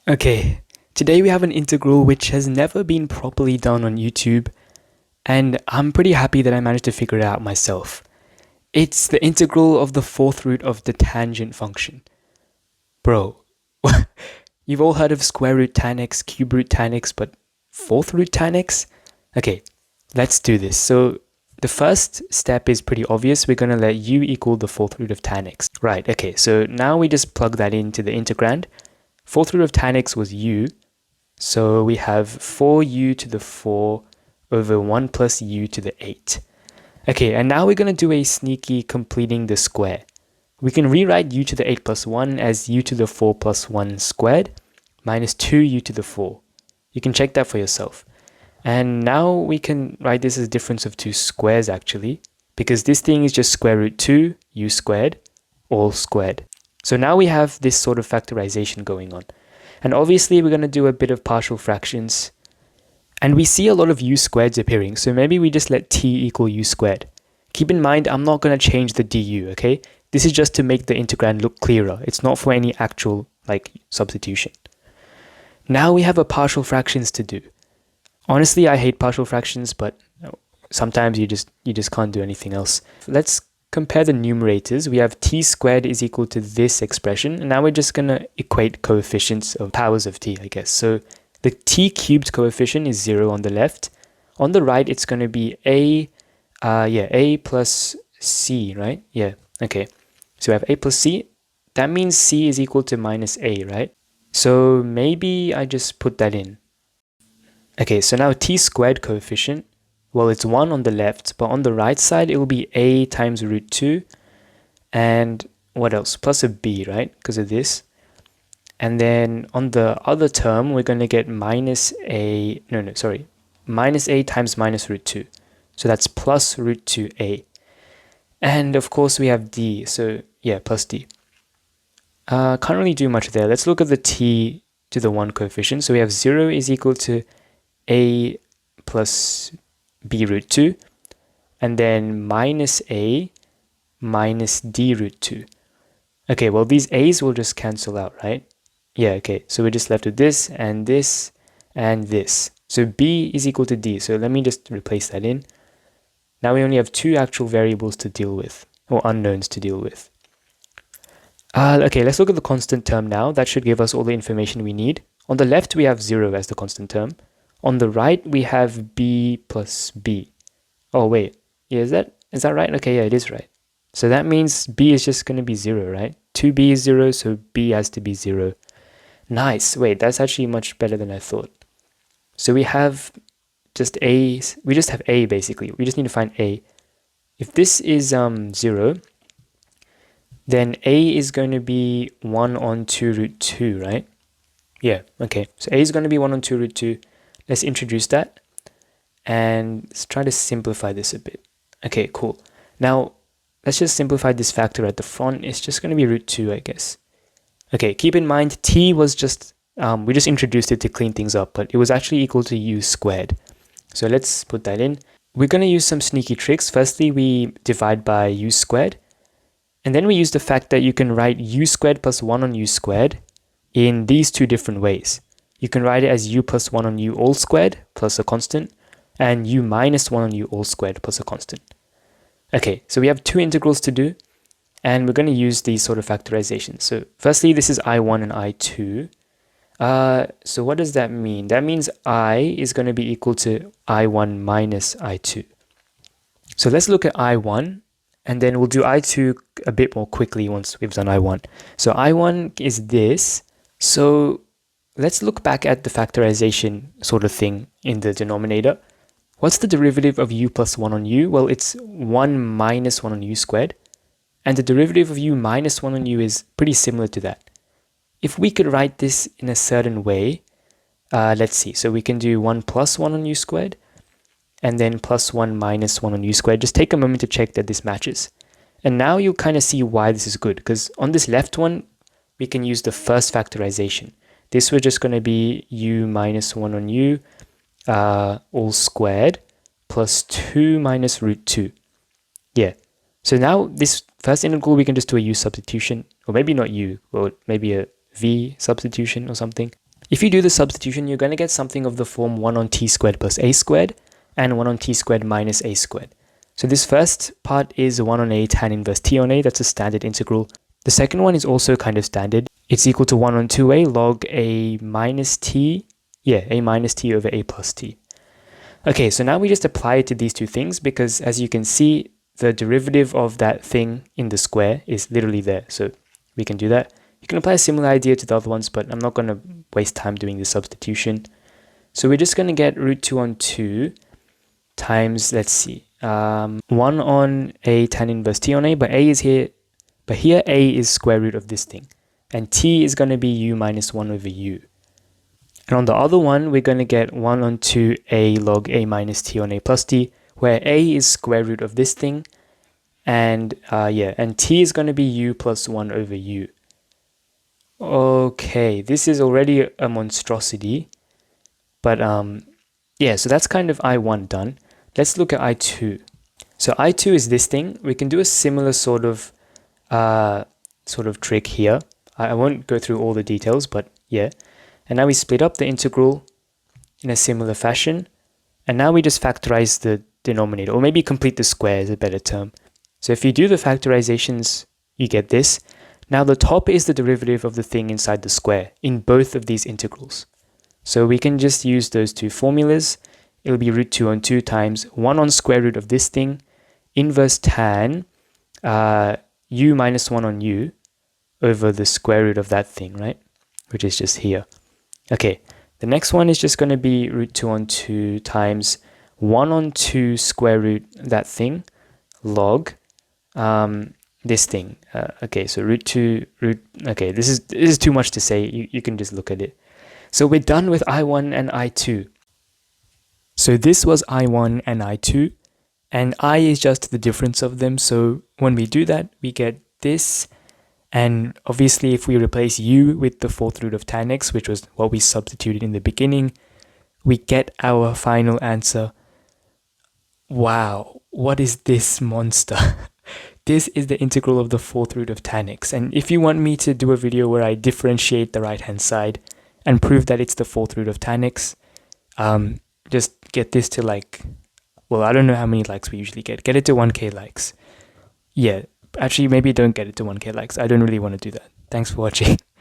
Okay, today we have an integral which has never been properly done on YouTube, and I'm pretty happy that I managed to figure it out myself. It's the integral of the fourth root of the tangent function. Bro, you've all heard of square root tan x, cube root tan x, but fourth root tan x? Okay, let's do this. So the first step is pretty obvious. We're going to let u equal the fourth root of tan x. Right, okay, so now we just plug that into the integrand. Fourth root of tan x was u, so we have 4u to the 4 over 1 plus u to the 8. Okay, and now we're going to do a sneaky completing the square. We can rewrite u to the 8 plus 1 as u to the 4 plus 1 squared minus 2u to the 4. You can check that for yourself. And now we can write this as difference of two squares actually, because this thing is just square root 2 u squared all squared. So now we have this sort of factorization going on. And obviously we're going to do a bit of partial fractions. And we see a lot of u squareds appearing, so maybe we just let t equal u squared. Keep in mind, I'm not going to change the du, okay? This is just to make the integrand look clearer. It's not for any actual, substitution. Now we have a partial fractions to do. Honestly, I hate partial fractions, but sometimes you just can't do anything else. Let's compare the numerators. We have t squared is equal to this expression, and now we're just going to equate coefficients of powers of t, I guess. So the t cubed coefficient is 0 on the left. On the right, it's going to be a plus c, right? Yeah, okay. So we have a plus c. That means c is equal to minus a, right? So maybe I just put that in. Okay, so now t squared coefficient, well, it's 1 on the left, but on the right side, it will be a times root 2. And what else? Plus a b, right? Because of this. And then on the other term, we're going to get minus a times minus root 2. So that's plus root 2a. And of course, we have d. So yeah, plus d. Can't really do much there. Let's look at the t to the 1 coefficient. So we have 0 is equal to a plus b root 2, and then minus a minus d root 2. Okay, well, these a's will just cancel out, right? Yeah, okay, so we're just left with this and this and this. So b is equal to d, so let me just replace that in. Now we only have two actual variables to deal with, or unknowns to deal with. Okay, let's look at the constant term now. That should give us all the information we need. On the left, we have 0 as the constant term. On the right, we have b plus b. Oh, wait. Yeah, is that right? Okay, yeah, it is right. So that means b is just going to be 0, right? 2b is 0, so b has to be 0. Nice. Wait, that's actually much better than I thought. So we have just a, we just have a basically. We just need to find a. If this is 0, then a is going to be 1 on 2 root 2, right? Yeah, okay. So a is going to be 1 on 2 root 2. Let's introduce that. And let's try to simplify this a bit. Okay, cool. Now, let's just simplify this factor at the front. It's just going to be root 2, I guess. Okay, keep in mind, t was just, we just introduced it to clean things up, but it was actually equal to u squared. So let's put that in. We're going to use some sneaky tricks. Firstly, we divide by u squared. And then we use the fact that you can write u squared plus 1 on u squared in these two different ways. You can write it as u plus 1 on u all squared plus a constant, and u minus 1 on u all squared plus a constant. Okay, so we have two integrals to do, and we're going to use these sort of factorizations. So firstly, this is I1 and I2. So what does that mean? That means I is going to be equal to I1 minus I2. So let's look at I1, and then we'll do I2 a bit more quickly once we've done I1. So I1 is this. So let's look back at the factorization sort of thing in the denominator. What's the derivative of u plus 1 on u? Well, it's 1 minus 1 on u squared. And the derivative of u minus 1 on u is pretty similar to that. If we could write this in a certain way, let's see. So we can do 1 plus 1 on u squared, and then plus 1 minus 1 on u squared. Just take a moment to check that this matches. And now you'll kind of see why this is good, because on this left one, we can use the first factorization. This was just going to be u minus 1 on u all squared plus 2 minus root 2. Yeah. So now this first integral, we can just do a u substitution, or maybe not u, or maybe a v substitution or something. If you do the substitution, you're going to get something of the form 1 on t squared plus a squared and 1 on t squared minus a squared. So this first part is 1 on a tan inverse t on a, that's a standard integral. The second one is also kind of standard. It's equal to 1 on 2a log a minus t, a minus t over a plus t. Okay, so now we just apply it to these two things because as you can see, the derivative of that thing in the square is literally there. So we can do that. You can apply a similar idea to the other ones, but I'm not going to waste time doing the substitution. So we're just going to get root 2 on 2 times, let's see, 1 on a tan inverse t on a, but a is here, but here a is square root of this thing. And t is going to be u minus 1 over u. And on the other one, we're going to get 1 on 2a log a minus t on a plus t, where a is square root of this thing. And and t is going to be u plus 1 over u. Okay, this is already a monstrosity. But so that's kind of I1 done. Let's look at I2. So I2 is this thing. We can do a similar sort of trick here. I won't go through all the details, but yeah. And now we split up the integral in a similar fashion. And now we just factorize the denominator, or maybe complete the square is a better term. So if you do the factorizations, you get this. Now the top is the derivative of the thing inside the square in both of these integrals. So we can just use those two formulas. It'll be root 2 on 2 times 1 on square root of this thing, inverse tan u minus 1 on u over the square root of that thing, right? Which is just here. Okay, the next one is just going to be root 2 on 2 times 1 on 2 square root that thing log this thing. Okay, so okay, this is too much to say. You can just look at it. So we're done with I1 and I2. So this was I1 and I2, and I is just the difference of them. So when we do that, we get this. And obviously, if we replace u with the fourth root of tan x, which was what we substituted in the beginning, we get our final answer. Wow, what is this monster? This is the integral of the fourth root of tan x. And if you want me to do a video where I differentiate the right-hand side and prove that it's the fourth root of tan x, just get this to I don't know how many likes we usually get. Get it to 1k likes. Yeah, actually, maybe don't get it to 1k likes. I don't really want to do that. Thanks for watching.